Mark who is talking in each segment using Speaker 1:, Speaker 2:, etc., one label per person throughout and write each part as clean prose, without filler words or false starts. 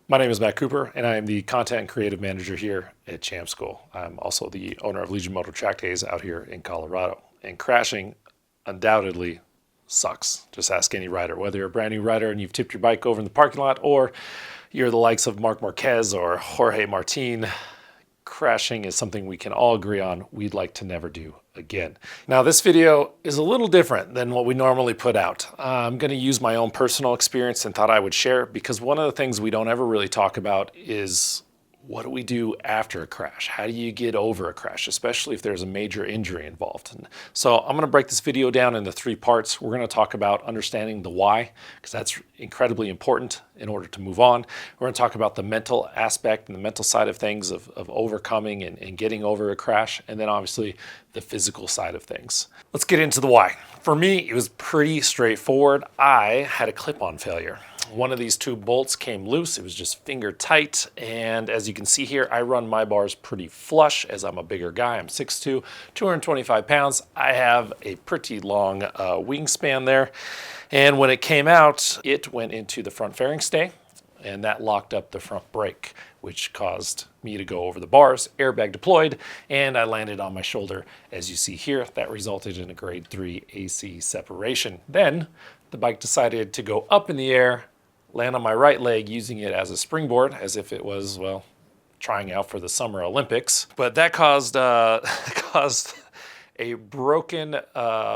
Speaker 1: My name is Matt Cooper, and I am the content and creative manager here at Champ School. I'm also the owner of Legion Motor Track Days out here in Colorado. And crashing undoubtedly sucks. Just ask any rider, whether you're a brand new rider and you've tipped your bike over in the parking lot, or you're the likes of Marc Marquez or Jorge Martin. Crashing is something we can all agree on we'd like to never do again. Now, this video is a little different than what we normally put out. I'm going to use my own personal experience and thought I would share, because one of the things we don't ever really talk about is, what do we do after a crash? How do you get over a crash, especially if there's a major injury involved? And so I'm going to break this video down into 3 parts. We're going to talk about understanding the why, because that's incredibly important in order to move on. We're going to talk about the mental aspect and the mental side of things, of overcoming and getting over a crash, and then obviously the physical side of things. Let's get into the why. For me, it was pretty straightforward. I had a clip-on failure. One of these 2 bolts came loose. It was just finger tight. And as you can see here, I run my bars pretty flush as I'm a bigger guy. I'm 6'2", 225 pounds. I have a pretty long wingspan there. And when it came out, it went into the front fairing stay, and that locked up the front brake, which caused me to go over the bars, airbag deployed, and I landed on my shoulder. As you see here, that resulted in a grade 3 AC separation. Then the bike decided to go up in the air, land on my right leg, using it as a springboard, as if it was, well, trying out for the Summer Olympics. But that caused caused a broken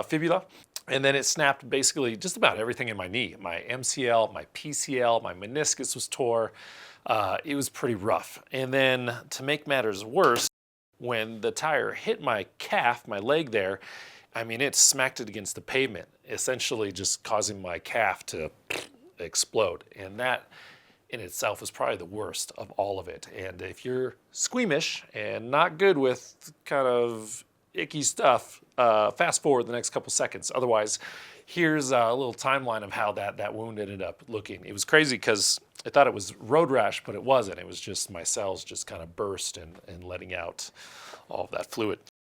Speaker 1: fibula, and then it snapped basically just about everything in my knee. My MCL, my PCL, my meniscus was tore. It was pretty rough. And then to make matters worse, when the tire hit my calf, my leg there, I mean, it smacked it against the pavement, essentially just causing my calf to explode. And that in itself was probably the worst of all of it. And if you're squeamish and not good with kind of icky stuff, fast forward the next couple seconds. Otherwise, here's a little timeline of how that wound ended up looking. It was crazy because I thought it was road rash, but it wasn't. It was just my cells just kind of burst and letting out all of that fluid.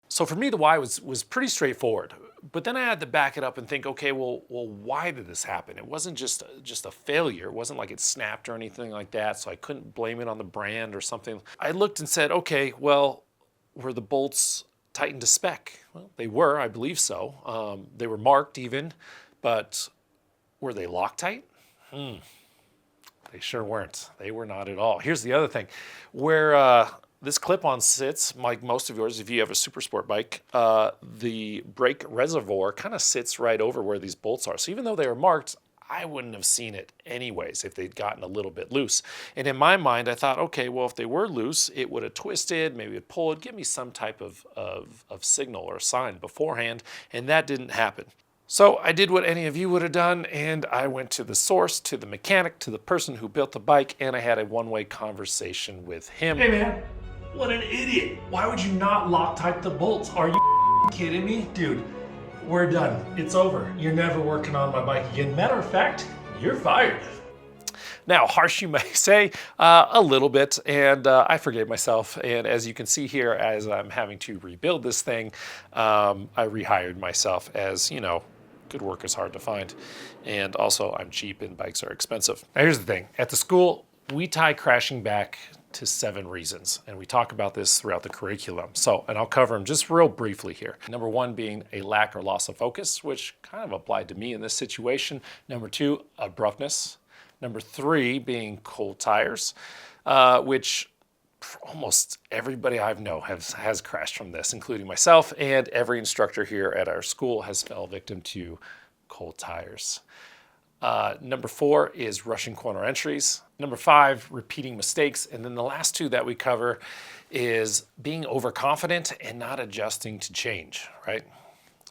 Speaker 1: So for me, the why was pretty straightforward. But then I had to back it up and think, okay, well, why did this happen? It wasn't just a failure. It wasn't like it snapped or anything like that, so I couldn't blame it on the brand or something. I looked and said, okay, well, were the bolts tightened to spec? Well, they were, I believe so. They were marked even, but were they Loctite? They sure weren't. They were not at all. Here's the other thing. Where this clip-on sits, like most of yours, if you have a super sport bike, the brake reservoir kind of sits right over where these bolts are. So even though they were marked, I wouldn't have seen it anyways if they'd gotten a little bit loose. And in my mind, I thought, okay, well, if they were loose, it would have twisted, maybe it pulled, give me some type of signal or sign beforehand, and that didn't happen. So I did what any of you would have done, and I went to the source, to the mechanic, to the person who built the bike, and I had a one-way conversation with him.
Speaker 2: Hey man, what an idiot. Why would you not Loctite the bolts? Are you kidding me? Dude, we're done. It's over. You're never working on my bike again. Matter of fact, you're fired.
Speaker 1: Now, harsh you may say, a little bit, and I forgave myself. And as you can see here, as I'm having to rebuild this thing, I rehired myself, as, you know, good work is hard to find. And also, I'm cheap and bikes are expensive. Now, here's the thing. At the school, we tie crashing back to 7 reasons, and we talk about this throughout the curriculum. So, and I'll cover them just real briefly here. Number 1 being a lack or loss of focus, which kind of applied to me in this situation. Number 2, abruptness. Number 3 being cold tires, which almost everybody I know has crashed from this, including myself, and every instructor here at our school has fell victim to cold tires. Number 4 is rushing corner entries. Number 5, repeating mistakes. And then the last 2 that we cover is being overconfident and not adjusting to change, right?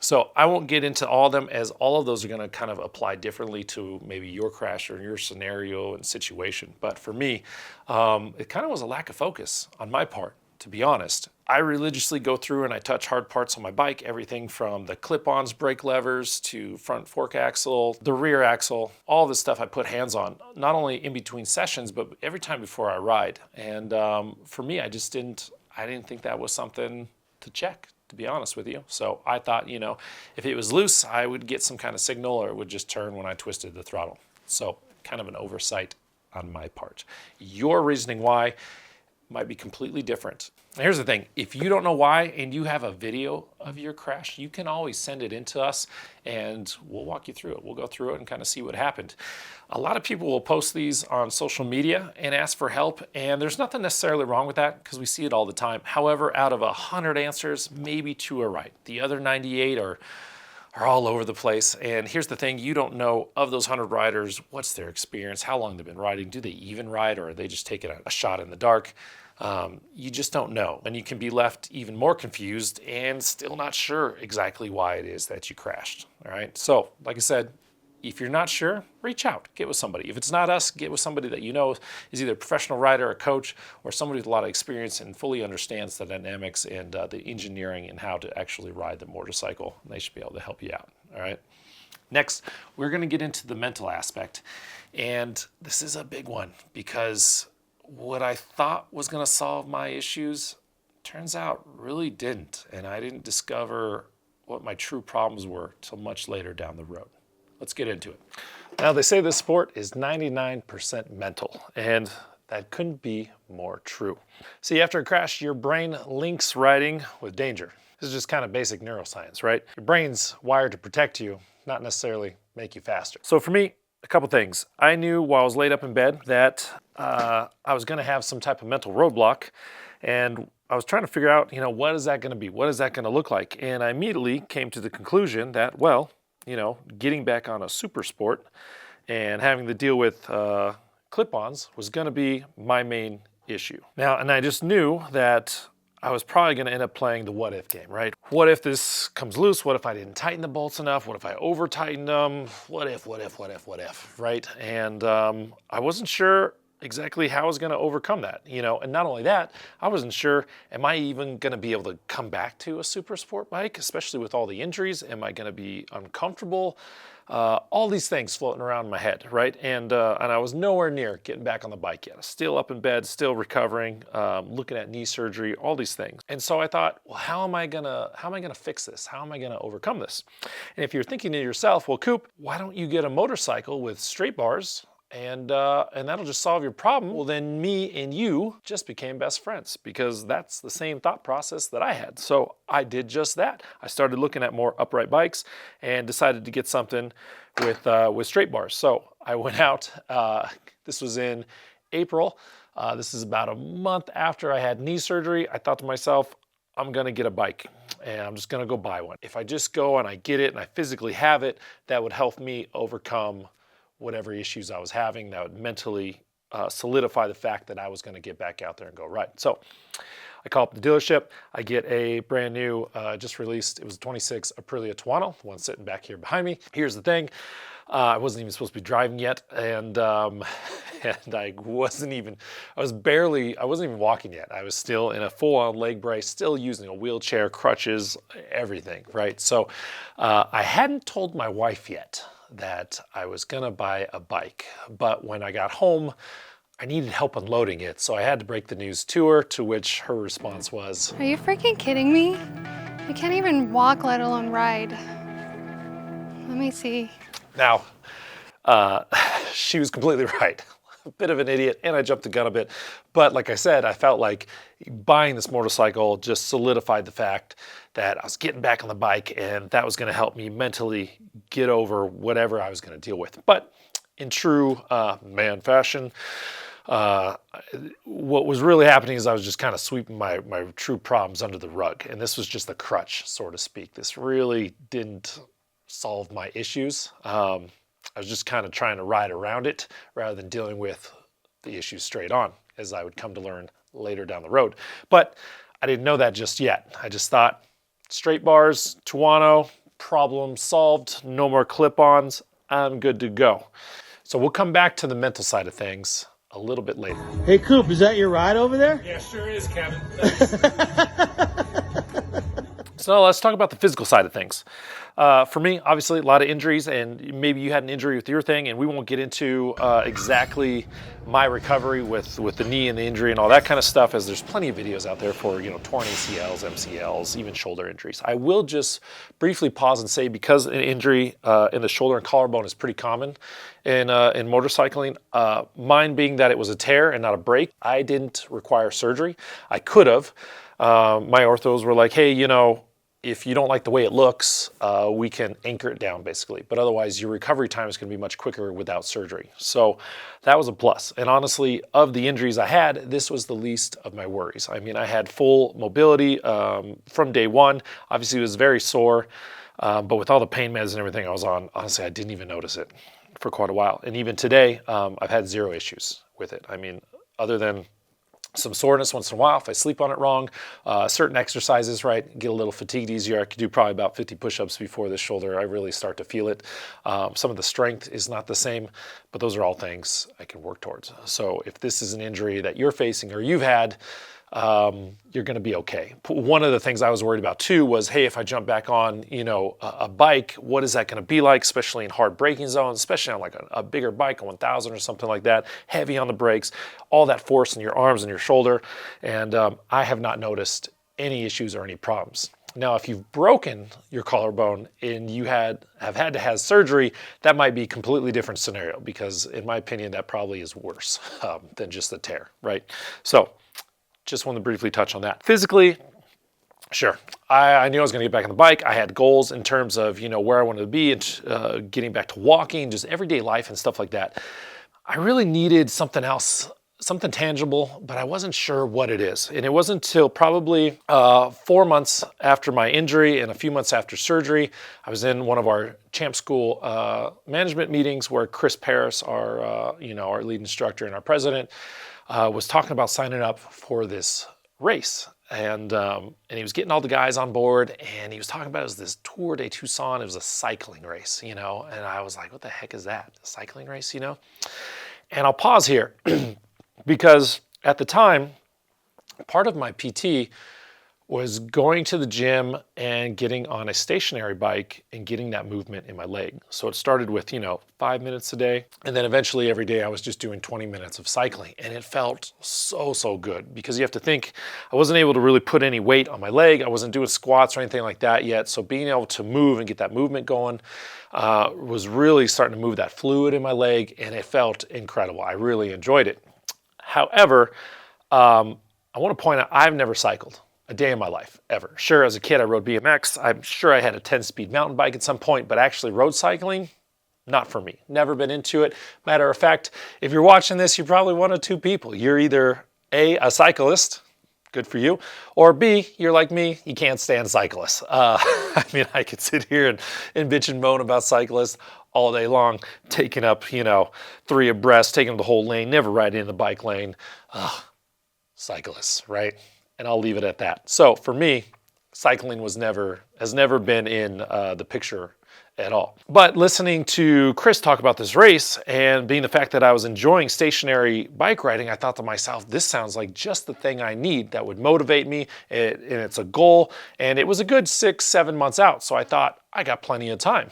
Speaker 1: So I won't get into all of them, as all of those are going to kind of apply differently to maybe your crash or your scenario and situation. But for me, it kind of was a lack of focus on my part, to be honest. I religiously go through and I touch hard parts on my bike, everything from the clip-ons, brake levers, to front fork axle, the rear axle, all this stuff I put hands on, not only in between sessions, but every time before I ride. And for me, I didn't think that was something to check, to be honest with you. So I thought, you know, if it was loose, I would get some kind of signal, or it would just turn when I twisted the throttle. So kind of an oversight on my part. Your reasoning why might be completely different. Now, here's the thing. If you don't know why and you have a video of your crash, you can always send it in to us and we'll walk you through it. We'll go through it and kind of see what happened. A lot of people will post these on social media and ask for help, and there's nothing necessarily wrong with that because we see it all the time. However, out of 100 answers, maybe 2 are right. The other 98 are all over the place. And here's the thing, you don't know of those 100 riders, what's their experience, how long they've been riding, do they even ride, or are they just taking a shot in the dark? You just don't know. And you can be left even more confused and still not sure exactly why it is that you crashed. All right. So like I said, if you're not sure, reach out, get with somebody. If it's not us, get with somebody that you know is either a professional rider, a coach, or somebody with a lot of experience and fully understands the dynamics and the engineering and how to actually ride the motorcycle. And they should be able to help you out. All right. Next, we're going to get into the mental aspect. And this is a big one because what I thought was going to solve my issues turns out really didn't. And I didn't discover what my true problems were till much later down the road. Let's get into it. Now, they say this sport is 99% mental, and that couldn't be more true. See, after a crash, your brain links riding with danger. This is just kind of basic neuroscience, right? Your brain's wired to protect you, not necessarily make you faster. So for me, a couple things. I knew while I was laid up in bed that I was going to have some type of mental roadblock, and I was trying to figure out, what is that going to be? What is that going to look like? And I immediately came to the conclusion that, well, getting back on a super sport and having to deal with clip-ons was going to be my main issue. Now, and I just knew that I was probably going to end up playing the what if game, right? What if this comes loose? What if I didn't tighten the bolts enough? What if I over tightened them? What if, right? And I wasn't sure exactly how I was going to overcome that, and not only that, I wasn't sure, am I even going to be able to come back to a super sport bike, especially with all the injuries? Am I going to be uncomfortable? All these things floating around in my head, right? And I was nowhere near getting back on the bike yet. I was still up in bed, still recovering, looking at knee surgery, all these things. And so I thought, well, how am I gonna fix this? How am I gonna overcome this? And if you're thinking to yourself, well, Coop, why don't you get a motorcycle with straight bars and that'll just solve your problem? Well, then me and you just became best friends because that's the same thought process that I had. So I did just that. I started looking at more upright bikes and decided to get something with straight bars. So I went out, this was in April. This is about a month after I had knee surgery. I thought to myself, I'm gonna get a bike and I'm just gonna go buy one. If I just go and I get it and I physically have it, that would help me overcome whatever issues I was having. That would mentally solidify the fact that I was going to get back out there and go ride. So I call up the dealership. I get a brand new, just released, it was a 26 Aprilia Tuono, the one sitting back here behind me. Here's the thing. I wasn't even supposed to be driving yet. And I wasn't even walking yet. I was still in a full-on leg brace, still using a wheelchair, crutches, everything, right? So I hadn't told my wife yet that I was gonna buy a bike, but when I got home, I needed help unloading it, so I had to break the news to her, to which her response was,
Speaker 3: "Are you freaking kidding me? You can't even walk, let alone ride." Let me see.
Speaker 1: Now, she was completely right. A bit of an idiot, and I jumped the gun a bit. But like I said, I felt like buying this motorcycle just solidified the fact that I was getting back on the bike, and that was going to help me mentally get over whatever I was going to deal with. But in true man fashion, what was really happening is I was just kind of sweeping my true problems under the rug. And this was just a crutch, so to speak. This really didn't solve my issues. I was just kind of trying to ride around it rather than dealing with the issues straight on, as I would come to learn later down the road. But I didn't know that just yet. I just thought, straight bars, Tuono, problem solved, no more clip-ons, I'm good to go. So we'll come back to the mental side of things a little bit later.
Speaker 4: Hey, Coop, is that your ride over there?
Speaker 2: Yeah, sure is, Kevin.
Speaker 1: So let's talk about the physical side of things. For me, obviously, a lot of injuries, and maybe you had an injury with your thing, and we won't get into exactly my recovery with the knee and the injury and all that kind of stuff, as there's plenty of videos out there for, torn ACLs, MCLs, even shoulder injuries. I will just briefly pause and say, because an injury in the shoulder and collarbone is pretty common in motorcycling, mine being that it was a tear and not a break, I didn't require surgery. I could have. My orthos were like, hey, if you don't like the way it looks, we can anchor it down basically. But otherwise, your recovery time is going to be much quicker without surgery. So that was a plus. And honestly, of the injuries I had, this was the least of my worries. I mean, I had full mobility from day one. Obviously, it was very sore. But with all the pain meds and everything I was on, honestly, I didn't even notice it for quite a while. And even today, I've had zero issues with it. I mean, other than some soreness once in a while if I sleep on it wrong, certain exercises, right, get a little fatigued easier. I could do probably about 50 push-ups before this shoulder I really start to feel it. Some of the strength is not the same, but those are all things I can work towards. So if this is an injury that you're facing or you've had, you're going to be okay. One of the things I was worried about too was, hey, if I jump back on, a bike, what is that going to be like, especially in hard braking zones, especially on like a bigger bike, a 1000 or something like that, heavy on the brakes, all that force in your arms and your shoulder. And I have not noticed any issues or any problems. Now, if you've broken your collarbone and you have had to have surgery, that might be a completely different scenario, because in my opinion, that probably is worse than just a tear, right? So just want to briefly touch on that. Physically, sure, I knew I was going to get back on the bike. I had goals in terms of, where I wanted to be and getting back to walking, just everyday life and stuff like that. I really needed something else, something tangible, but I wasn't sure what it is. And it wasn't until probably 4 months after my injury and a few months after surgery, I was in one of our Champ School management meetings where Chris Paris, our lead instructor and our president, was talking about signing up for this race. And he was getting all the guys on board, and he was talking about it was this Tour de Tucson. It was a cycling race, and I was like, what the heck is that? A cycling race, And I'll pause here because at the time, part of my PT was going to the gym and getting on a stationary bike and getting that movement in my leg. So it started with, 5 minutes a day. And then eventually every day I was just doing 20 minutes of cycling. And it felt so good, because you have to think, I wasn't able to really put any weight on my leg. I wasn't doing squats or anything like that yet. So being able to move and get that movement going was really starting to move that fluid in my leg, and it felt incredible. I really enjoyed it. However, I want to point out, I've never cycled a day in my life, ever. Sure, as a kid, I rode BMX. I'm sure I had a 10-speed mountain bike at some point, but actually road cycling, not for me. Never been into it. Matter of fact, if you're watching this, you're probably one of two people. You're either a cyclist, good for you, or B, you're like me, you can't stand cyclists. I could sit here and bitch and moan about cyclists all day long, taking up, 3 abreast, taking up the whole lane, never riding in the bike lane. Cyclists, right? And I'll leave it at that. So for me, cycling has never been in the picture at all. But listening to Chris talk about this race, and being the fact that I was enjoying stationary bike riding, I thought to myself, this sounds like just the thing I need that would motivate me, and it's a goal. And it was a good 6-7 months out. So I thought, I got plenty of time.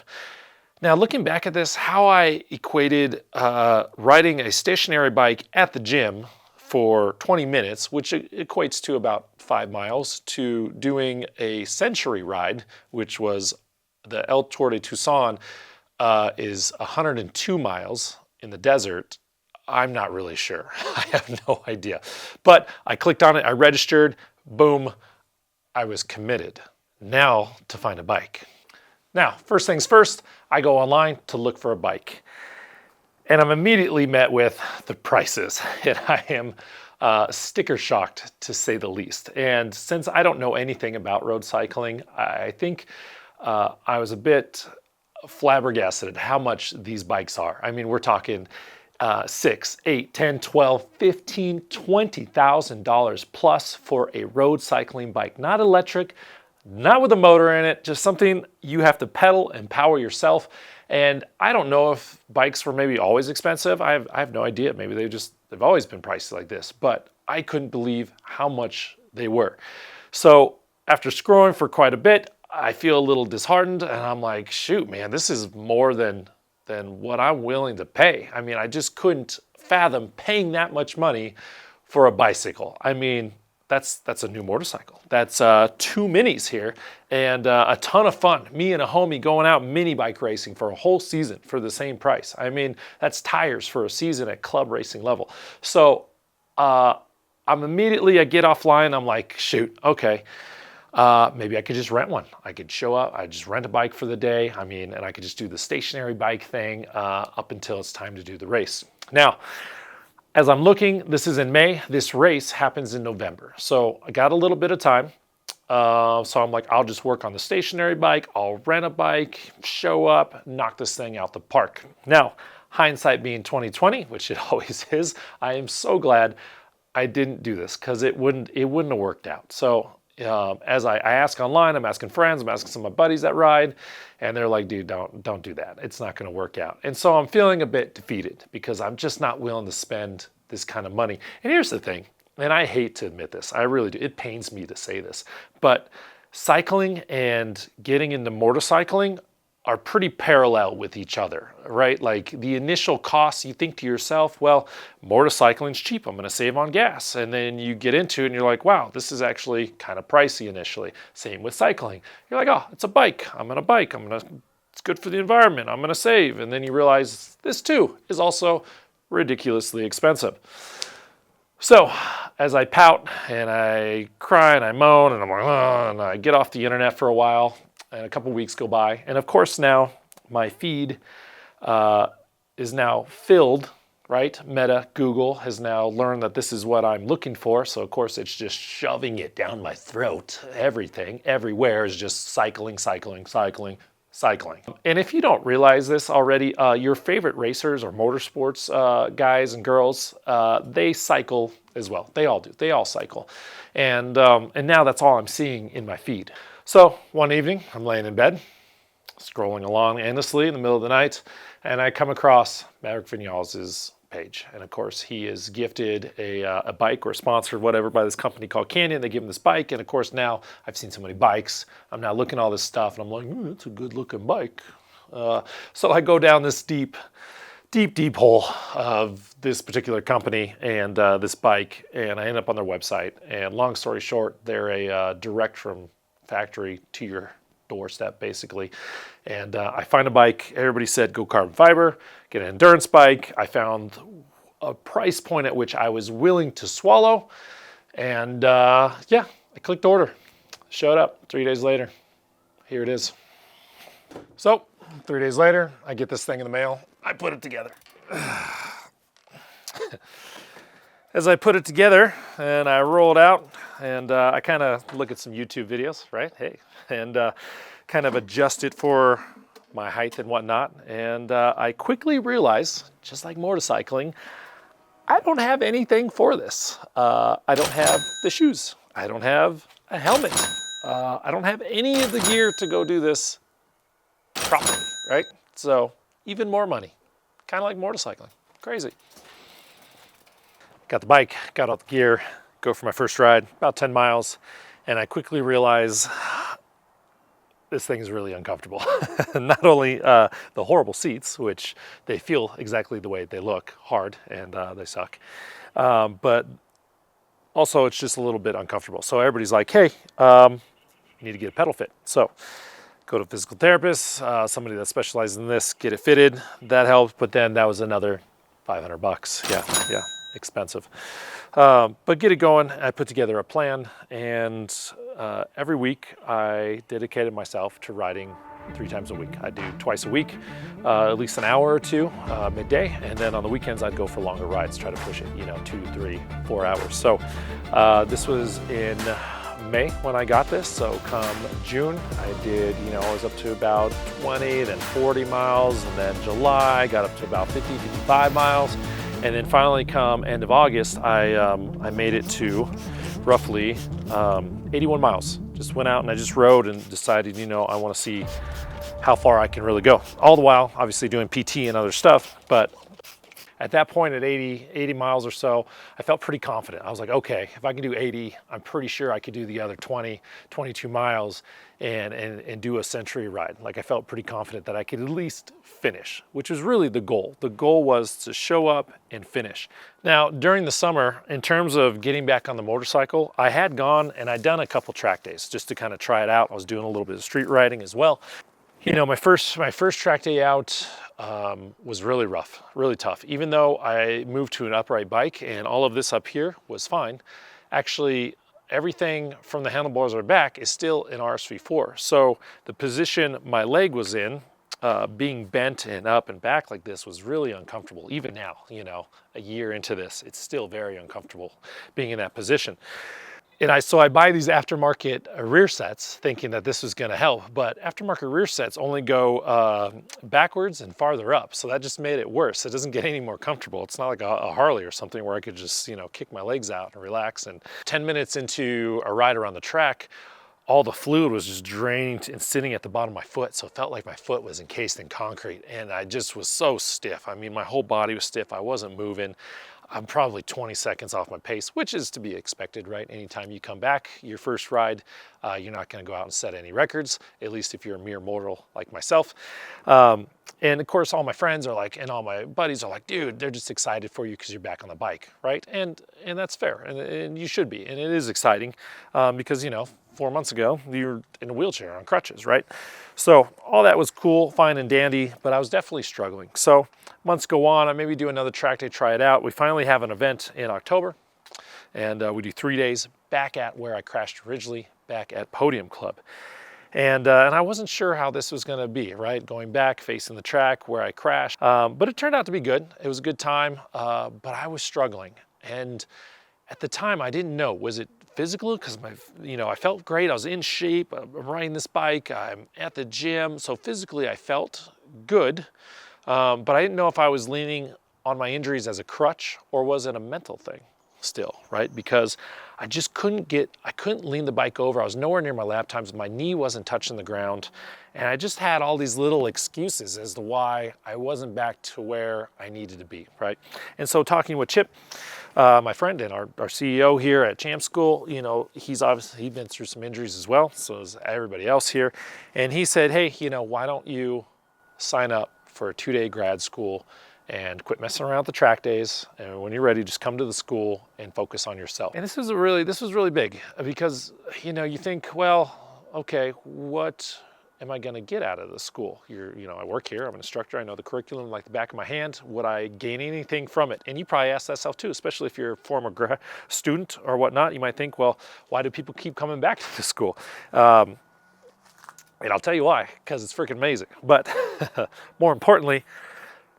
Speaker 1: Now, looking back at this, how I equated riding a stationary bike at the gym for 20 minutes, which equates to about 5 miles, to doing a century ride, which was the El Tour de Tucson, is 102 miles in the desert. I'm not really sure. I have no idea. But I clicked on it, I registered, boom, I was committed. Now to find a bike. Now, first things first, I go online to look for a bike. And I'm immediately met with the prices, and I am sticker shocked, to say the least. And since I don't know anything about road cycling, I think I was a bit flabbergasted at how much these bikes are. I mean, we're talking $6, $8, $10, $12, $15, $20,000 plus for a road cycling bike. Not electric, not with a motor in it, just something you have to pedal and power yourself. And I don't know if bikes were maybe always expensive. I have no idea. Maybe they've always been priced like this, but I couldn't believe how much they were. So after scrolling for quite a bit, I feel a little disheartened, and I'm like, shoot, man, this is more than what I'm willing to pay. I mean, I just couldn't fathom paying that much money for a bicycle. I mean, that's a new motorcycle. That's 2 minis here, and a ton of fun. Me and a homie going out mini bike racing for a whole season for the same price. I mean, that's tires for a season at club racing level. So I get offline. I'm like, shoot, okay. Maybe I could just rent one. I could show up, I just rent a bike for the day. I mean, and I could just do the stationary bike thing up until it's time to do the race. Now, as I'm looking, this is in May. This race happens in November. So I got a little bit of time. So I'm like, I'll just work on the stationary bike. I'll rent a bike, show up, knock this thing out the park. Now, hindsight being 2020, which it always is, I am so glad I didn't do this because it wouldn't have worked out. So as I ask online, I'm asking friends, I'm asking some of my buddies that ride, and they're like, dude, don't do that. It's not going to work out. And so I'm feeling a bit defeated because I'm just not willing to spend this kind of money. And here's the thing, and I hate to admit this, I really do. It pains me to say this, but cycling and getting into motorcycling are pretty parallel with each other, right? Like the initial costs, you think to yourself, well, motorcycling's cheap, I'm gonna save on gas. And then you get into it and you're like, wow, this is actually kind of pricey initially. Same with cycling. You're like, oh, it's a bike, it's good for the environment, I'm gonna save. And then you realize this too is also ridiculously expensive. So as I pout and I cry and I moan and I'm like, oh, and I get off the internet for a while, and a couple weeks go by, and of course now my feed is now filled, right? Meta, Google has now learned that this is what I'm looking for, so of course it's just shoving it down my throat. Everything, everywhere is just cycling. And if you don't realize this already, your favorite racers or motorsports guys and girls, they cycle as well. They all do. They all cycle. And now that's all I'm seeing in my feed. So one evening, I'm laying in bed, scrolling along endlessly in the middle of the night, and I come across Maverick Viñals' page. And of course, he is gifted a bike or sponsored whatever by this company called Canyon. They give him this bike, and of course now I've seen so many bikes. I'm now looking at all this stuff, and I'm like, that's a good looking bike. So I go down this deep hole of this particular company and this bike, and I end up on their website. And long story short, they're a direct from factory to your doorstep basically. And I find a bike. Everybody said go carbon fiber, get an endurance bike. I found a price point at which I was willing to swallow, and yeah, I clicked order. Showed up 3 days later. Here it is. So 3 days later, I get this thing in the mail. I put it together. As I put it together and I roll it out, and I kind of look at some YouTube videos, right? Hey, and kind of adjust it for my height and whatnot. And I quickly realize, just like motorcycling, I don't have anything for this. I don't have the shoes. I don't have a helmet. I don't have any of the gear to go do this properly, right? So even more money, kind of like motorcycling. Crazy. Got the bike, got all the gear, go for my first ride, about 10 miles, and I quickly realize this thing is really uncomfortable. Not only the horrible seats, which they feel exactly the way they look, hard, and they suck, but also it's just a little bit uncomfortable. So everybody's like, hey, you need to get a pedal fit. So go to a physical therapist, somebody that specializes in this, get it fitted. That helps, but then that was another $500. Yeah, expensive. But get it going. I put together a plan, and every week I dedicated myself to riding 3 times a week. I do twice a week, at least an hour or two midday, and then on the weekends I'd go for longer rides, try to push it, 2, 3, 4 hours. So this was in May when I got this. So come June, I did, I was up to about 20, then 40 miles, and then July, got up to about 50, 55 miles. And then finally come end of August, I made it to roughly 81 miles. Just went out and I just rode and decided, I want to see how far I can really go. All the while, obviously doing PT and other stuff, but at that point at 80 miles or so, I felt pretty confident. I was like, okay, if I can do 80, I'm pretty sure I could do the other 20, 22 miles and do a century ride. Like I felt pretty confident that I could at least finish, which was really the goal. The goal was to show up and finish. Now, during the summer, in terms of getting back on the motorcycle, I had gone and I'd done a couple track days just to kind of try it out. I was doing a little bit of street riding as well. You know, my first track day out was really rough, really tough. Even though I moved to an upright bike and all of this up here was fine, actually everything from the handlebars or back is still in RSV4. So the position my leg was in, being bent and up and back like this was really uncomfortable. Even now, you know, a year into this, it's still very uncomfortable being in that position. And so I buy these aftermarket rear sets thinking that this was gonna help, but aftermarket rear sets only go backwards and farther up. So that just made it worse. It doesn't get any more comfortable. It's not like a Harley or something where I could just, you know, kick my legs out and relax. And 10 minutes into a ride around the track, all the fluid was just draining and sitting at the bottom of my foot. So it felt like my foot was encased in concrete and I just was so stiff. I mean, my whole body was stiff. I wasn't moving. I'm probably 20 seconds off my pace, which is to be expected, right? Anytime you come back, your first ride, you're not gonna go out and set any records, at least if you're a mere mortal like myself. And of course, all my friends are like, and all my buddies are like, dude, they're just excited for you because you're back on the bike, right? And that's fair, and you should be. And it is exciting because, you know, 4 months ago, you're in a wheelchair on crutches, right? So all that was cool, fine and dandy, but I was definitely struggling. So months go on, I maybe do another track day, try it out. We finally have an event in October, and we do 3 days back at where I crashed originally, back at Podium Club. And I wasn't sure how this was gonna be, right? Going back, facing the track where I crashed, but it turned out to be good. It was a good time, but I was struggling. And at the time, I didn't know, was it physical? Because I felt great, I was in shape, I'm riding this bike, I'm at the gym, so physically I felt good, but I didn't know if I was leaning on my injuries as a crutch or was it a mental thing still, right? Because I just couldn't lean the bike over, I was nowhere near my lap times, my knee wasn't touching the ground, and I just had all these little excuses as to why I wasn't back to where I needed to be, right? And so talking with Chip, my friend and our CEO here at Champ School, you know, he's been through some injuries as well, so is everybody else here. And he said, hey, you know, why don't you sign up for a 2-day grad school and quit messing around with the track days. And when you're ready, just come to the school and focus on yourself. And this was really big because, you know, you think, well, okay, what am I gonna get out of the school? I work here, I'm an instructor, I know the curriculum like the back of my hand. Would I gain anything from it? And you probably ask that self too, especially if you're a former student or whatnot. You might think, well, why do people keep coming back to the school? And I'll tell you why, because it's freaking amazing. But more importantly,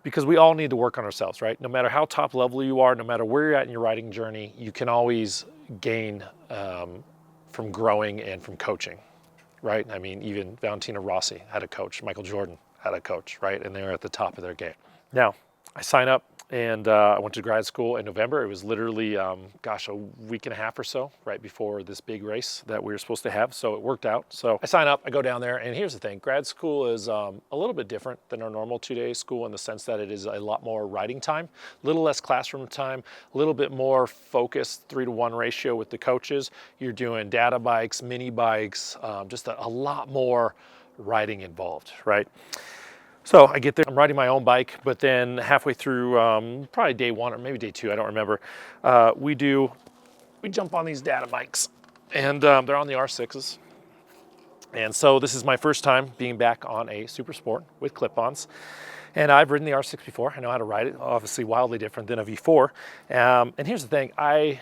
Speaker 1: because we all need to work on ourselves, right? No matter how top level you are, no matter where you're at in your riding journey, you can always gain from growing and from coaching, right? I mean, even Valentino Rossi had a coach, Michael Jordan had a coach, right? And they were at the top of their game. Now, I signed up and I went to grad school in November. It was literally, a week and a half or so, right before this big race that we were supposed to have. So it worked out. So I sign up, I go down there, and here's the thing. Grad school is a little bit different than our normal 2-day school in the sense that it is a lot more riding time, a little less classroom time, a little bit more focused 3-to-1 ratio with the coaches. You're doing data bikes, mini bikes, just a lot more riding involved, right? So I get there, I'm riding my own bike, but then halfway through, probably day 1 or maybe day 2, I don't remember, we jump on these data bikes, and they're on the R6s. And so this is my first time being back on a Super Sport with clip-ons. And I've ridden the R6 before, I know how to ride it, obviously wildly different than a V4. And here's the thing, I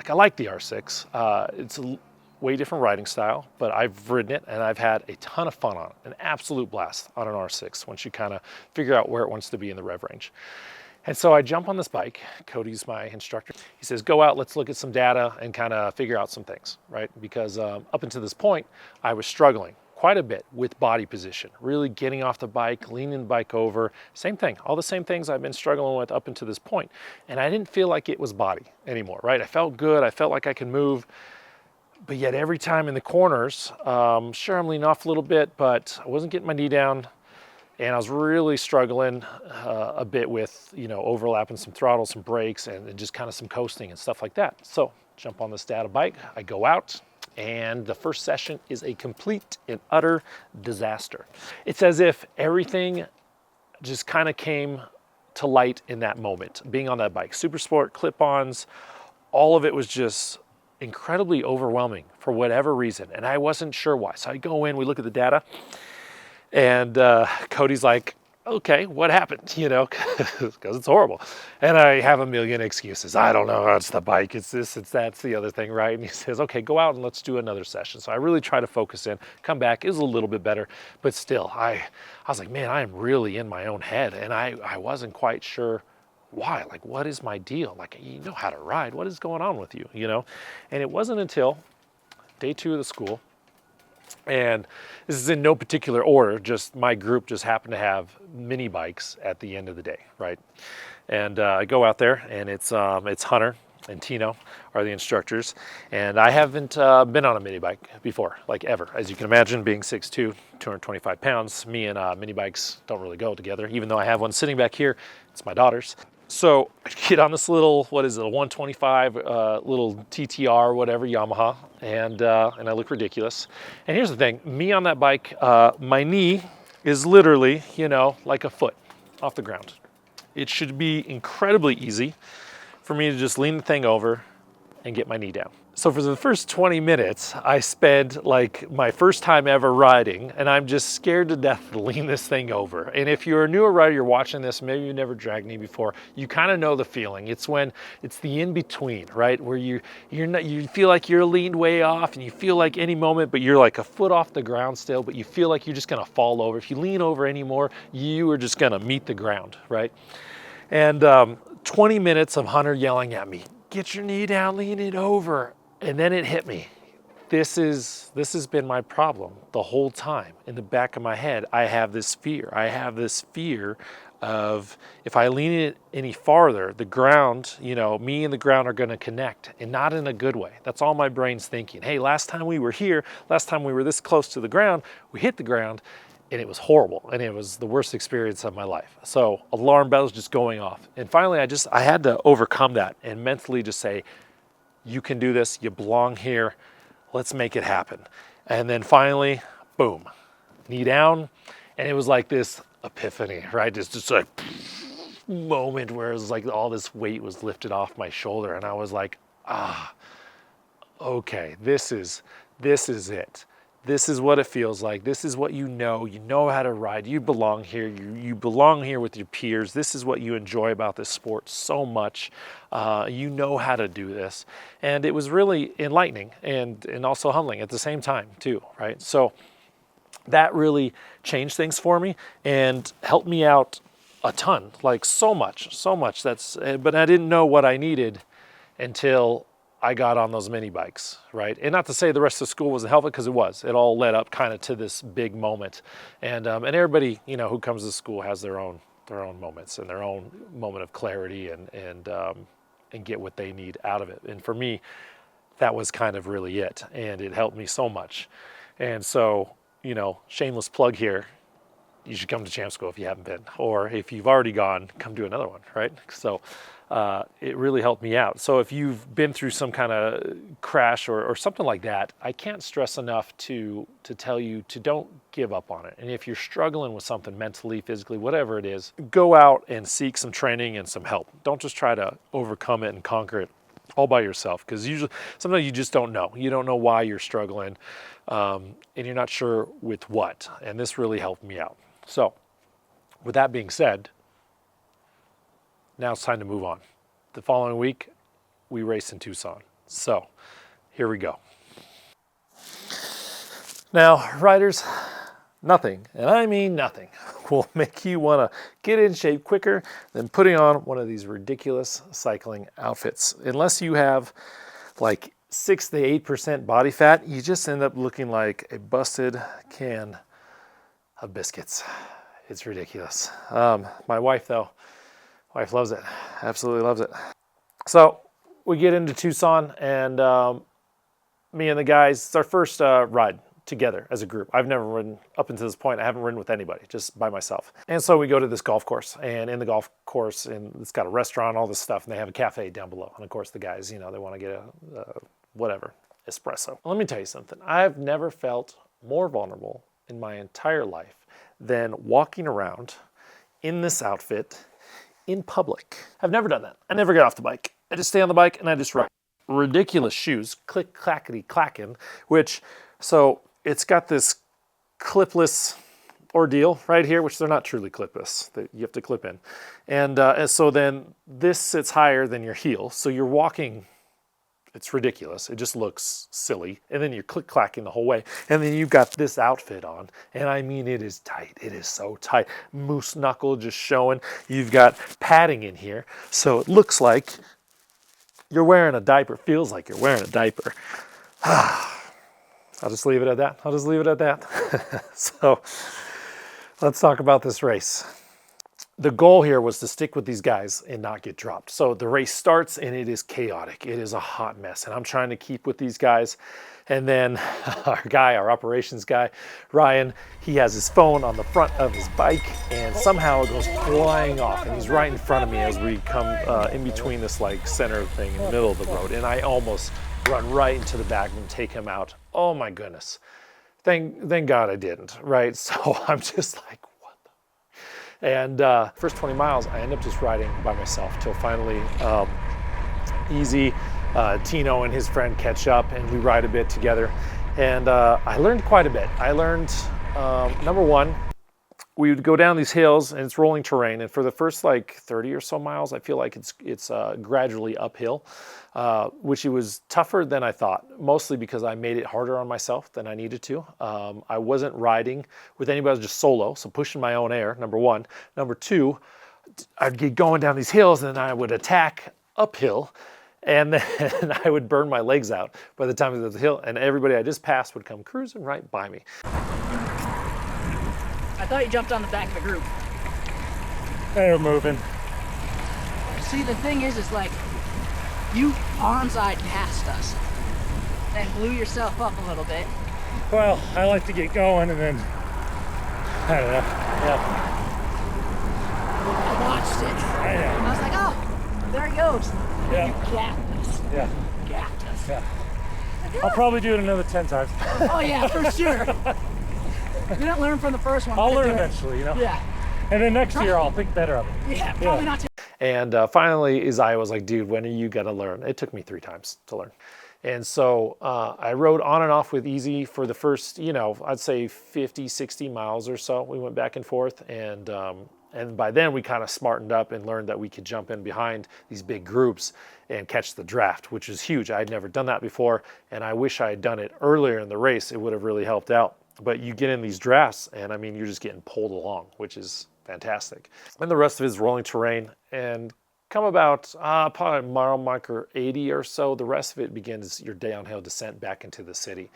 Speaker 1: like the R6. It's a way different riding style, but I've ridden it and I've had a ton of fun on it, an absolute blast on an R6 once you kind of figure out where it wants to be in the rev range. And so I jump on this bike, Cody's my instructor. He says, go out, let's look at some data and kind of figure out some things, right? Because up until this point, I was struggling quite a bit with body position, really getting off the bike, leaning the bike over, same thing, all the same things I've been struggling with up until this point. And I didn't feel like it was body anymore, right? I felt good, I felt like I could move. But yet every time in the corners, sure, I'm leaning off a little bit, but I wasn't getting my knee down. And I was really struggling a bit with, overlapping some throttle, some brakes, and just kind of some coasting and stuff like that. So jump on this data bike, I go out, and the first session is a complete and utter disaster. It's as if everything just kind of came to light in that moment, being on that bike. Super Sport, clip-ons, all of it was just incredibly overwhelming for whatever reason, and I wasn't sure why. So I go in, we look at the data, and Cody's like, okay, what happened? Because it's horrible. And I have a million excuses. I don't know, it's the bike, it's this, it's that, it's the other thing, right? And he says, okay, go out and let's do another session. So I really try to focus in, come back, it was a little bit better, but still, I was like, man, I am really in my own head. And I wasn't quite sure why, like, what is my deal? Like, you know how to ride, what is going on with you, And it wasn't until day 2 of the school, and this is in no particular order, just my group just happened to have mini bikes at the end of the day, right? And I go out there, and it's Hunter and Tino are the instructors, and I haven't been on a mini bike before, like ever. As you can imagine, being 6'2", 225 pounds, me and mini bikes don't really go together, even though I have one sitting back here. It's my daughter's. So I get on this little, what is it, a 125 little TTR, whatever, Yamaha, and I look ridiculous. And here's the thing, me on that bike, my knee is literally, like a foot off the ground. It should be incredibly easy for me to just lean the thing over and get my knee down. So for the first 20 minutes, I spent like my first time ever riding, and I'm just scared to death to lean this thing over. And if you're a newer rider, you're watching this, maybe you've never dragged knee before, you kind of know the feeling. It's when it's the in-between, right? Where you feel like you're leaned way off, and you feel like any moment, but you're like a foot off the ground still, but you feel like you're just gonna fall over. If you lean over anymore, you are just gonna meet the ground, right? And 20 minutes of Hunter yelling at me, get your knee down, lean it over. And then it hit me. This has been my problem the whole time. In the back of my head, I have this fear. I have this fear of if I lean it any farther, the ground, me and the ground are gonna connect, and not in a good way. That's all my brain's thinking. Hey, last time we were here, last time we were this close to the ground, we hit the ground, and it was horrible, and it was the worst experience of my life. So alarm bells just going off. And finally, I had to overcome that and mentally just say, you can do this, you belong here, let's make it happen. And then finally, boom, knee down, and it was like this epiphany, right? It's just like moment where it was like all this weight was lifted off my shoulder, and I was like, okay, this is it. This is what it feels like. This is what you know how to ride. You belong here. You belong here with your peers. This is what you enjoy about this sport so much. You know how to do this. And it was really enlightening and also humbling at the same time too, right? So that really changed things for me and helped me out a ton, like so much. But I didn't know what I needed until I got on those mini bikes, right? And not to say the rest of the school wasn't helpful, because it was. It all led up kind of to this big moment, and everybody who comes to school has their own moments and their own moment of clarity and get what they need out of it. And for me, that was kind of really it, and it helped me so much. And so, shameless plug here. You should come to Champ School if you haven't been, or if you've already gone, come do another one, right? So it really helped me out. So if you've been through some kind of crash or something like that, I can't stress enough to tell you to don't give up on it. And if you're struggling with something mentally, physically, whatever it is, go out and seek some training and some help. Don't just try to overcome it and conquer it all by yourself, because sometimes you just don't know. You don't know why you're struggling, and you're not sure with what. And this really helped me out. So with that being said, now it's time to move on. The following week, we race in Tucson. So here we go. Now, riders, nothing, and I mean nothing, will make you want to get in shape quicker than putting on one of these ridiculous cycling outfits. Unless you have like 6 to 8% body fat, you just end up looking like a busted can of biscuits. It's ridiculous. My wife, though, loves it. Absolutely loves it. So we get into Tucson, and me and the guys, it's our first ride together as a group. I've never ridden, up until this point, I haven't ridden with anybody, just by myself. And so we go to this golf course, and in the golf course, and it's got a restaurant, all this stuff, and they have a cafe down below. And of course the guys, you know, they want to get a whatever, espresso. Let me tell you something. I've never felt more vulnerable in my entire life than walking around in this outfit in public. I've never done that. I never get off the bike. I just stay on the bike and I just ride. Ridiculous shoes, click clackety clacking, which, so it's got this clipless ordeal right here, which they're not truly clipless. You have to clip in. And so then this sits higher than your heel. So you're walking, it's ridiculous. It just looks silly. And then you're click clacking the whole way. And then you've got this outfit on. And I mean, it is tight. It is so tight. Moose knuckle just showing. You've got padding in here. So it looks like you're wearing a diaper. Feels like you're wearing a diaper. I'll just leave it at that. I'll just leave it at that. So let's talk about this race. The goal here was to stick with these guys and not get dropped. So the race starts and it is chaotic. It is a hot mess. And I'm trying to keep with these guys. And then our operations guy, Ryan, he has his phone on the front of his bike and somehow it goes flying off. And he's right in front of me as we come in between this like center thing in the middle of the road. And I almost run right into the back and take him out. Oh my goodness. Thank God I didn't, right? So I'm just like, what the? And first 20 miles, I end up just riding by myself till finally Easy, Tino and his friend catch up and we ride a bit together. And I learned quite a bit. I learned, number one, we would go down these hills and it's rolling terrain. And for the first like 30 or so miles, I feel like it's gradually uphill, which it was tougher than I thought, mostly because I made it harder on myself than I needed to. I wasn't riding with anybody, I was just solo, so pushing my own air, number one. Number two, I'd get going down these hills and then I would attack uphill and then I would burn my legs out by the time I was at the hill and everybody I just passed would come cruising right by me.
Speaker 5: I thought you jumped on the back of the group.
Speaker 2: They were moving.
Speaker 5: See, the thing is like, you onside passed us, then blew yourself up a little bit.
Speaker 2: Well, I like to get going and then, I don't know. Yeah.
Speaker 5: I watched it.
Speaker 2: I know.
Speaker 5: I was like, oh, there he goes.
Speaker 2: Yeah.
Speaker 5: You gapped us.
Speaker 2: Yeah.
Speaker 5: Gapped us.
Speaker 2: Yeah. I'll probably do it another 10 times.
Speaker 5: Oh yeah, for sure. You didn't learn from the first one.
Speaker 2: I'll learn eventually, you know?
Speaker 5: Yeah.
Speaker 2: And then next year I'll think better of it.
Speaker 5: Yeah, probably not too.
Speaker 1: And finally, Isaiah was like, dude, when are you gonna learn? It took me 3 times to learn. And so I rode on and off with Easy for the first, you know, I'd say 50, 60 miles or so. We went back and forth and by then we kind of smartened up and learned that we could jump in behind these big groups and catch the draft, which is huge. I had never done that before. And I wish I had done it earlier in the race. It would have really helped out. But you get in these drafts and I mean, you're just getting pulled along, which is fantastic. And the rest of it is rolling terrain and come about probably mile marker 80 or so, the rest of it begins your downhill descent back into the city.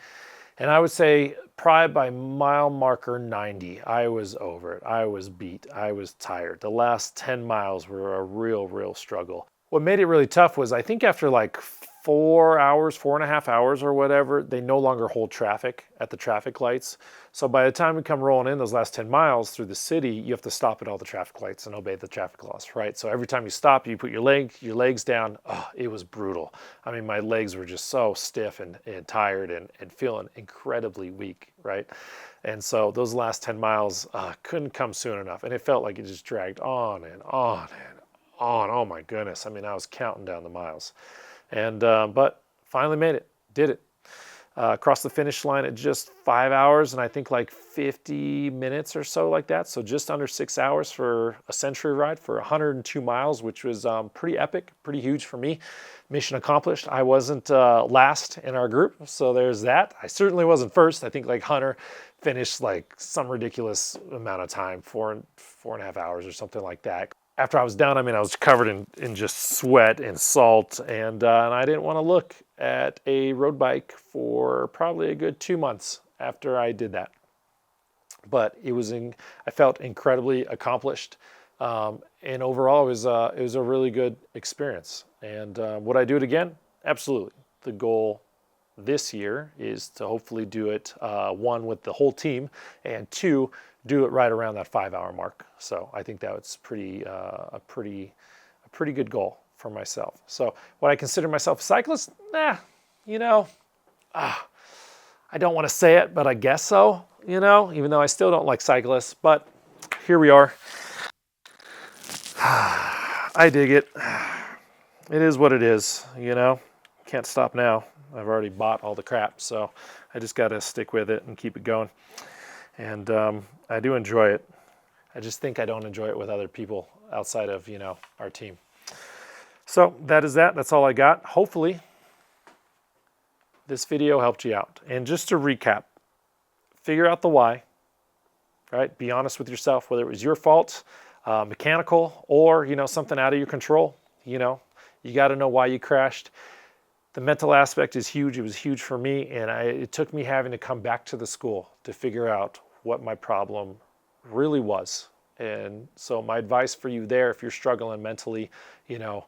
Speaker 1: And I would say probably by mile marker 90, I was over it. I was beat. I was tired. The last 10 miles were a real struggle. What made it really tough was I think after like 4 hours, 4.5 hours or whatever, they no longer hold traffic at the traffic lights. So by the time we come rolling in those last 10 miles through the city, you have to stop at all the traffic lights and obey the traffic laws, right? So every time you stop, you put your legs down. Oh, it was brutal. I mean, my legs were just so stiff and tired and feeling incredibly weak, right? And so those last 10 miles couldn't come soon enough. And it felt like it just dragged on and on and on. Oh my goodness. I mean, I was counting down the miles. And but finally made it, did it. Across the finish line at just 5 hours and I think like 50 minutes or so like that. So just under 6 hours for a century ride for 102 miles, which was pretty epic, pretty huge for me. Mission accomplished. I wasn't last in our group, so there's that. I certainly wasn't first. I think like Hunter finished like some ridiculous amount of time, 4.5 hours or something like that. After I was down, I mean, I was covered in just sweat and salt, and I didn't want to look at a road bike for probably a good 2 months after I did that. But it was I felt incredibly accomplished, and overall, it was a really good experience. And would I do it again? Absolutely. The goal this year is to hopefully do it, one, with the whole team, and two, do it right around that 5 hour mark. So I think that's a pretty good goal for myself. So would I consider myself a cyclist? Nah, you know, I don't want to say it, but I guess so, you know, even though I still don't like cyclists, but here we are. I dig it. It is what it is, you know. Can't stop now. I've already bought all the crap, so I just got to stick with it and keep it going. And I do enjoy it. I just think I don't enjoy it with other people outside of, you know, our team. So that is that. That's all I got. Hopefully this video helped you out. And just to recap, figure out the why, right? Be honest with yourself, whether it was your fault, mechanical, or, you know, something out of your control. You know, you got to know why you crashed. The mental aspect is huge. It was huge for me, and it took me having to come back to the school to figure out what my problem really was. And so my advice for you there, if you're struggling mentally, you know,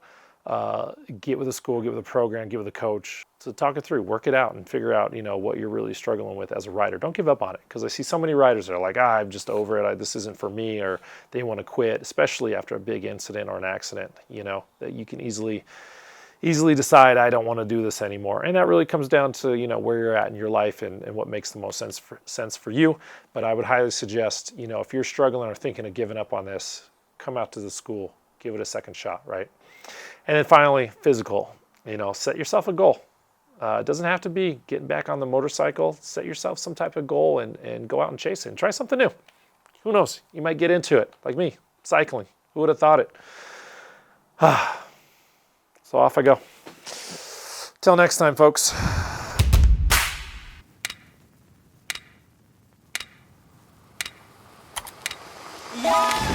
Speaker 1: get with the school, get with the program, get with the coach. So talk it through, work it out, and figure out, you know, what you're really struggling with as a rider. Don't give up on it, because I see so many riders that are like, I'm just over it. This isn't for me, or they want to quit, especially after a big incident or an accident. You know, that you can easily decide, I don't want to do this anymore. And that really comes down to, you know, where you're at in your life and what makes the most sense for you. But I would highly suggest, you know, if you're struggling or thinking of giving up on this, come out to the school, give it a second shot, right? And then finally, physical. You know, set yourself a goal. It doesn't have to be getting back on the motorcycle. Set yourself some type of goal and go out and chase it and try something new. Who knows? You might get into it, like me, cycling. Who would have thought it? So off I go. Till next time, folks.
Speaker 6: Yeah!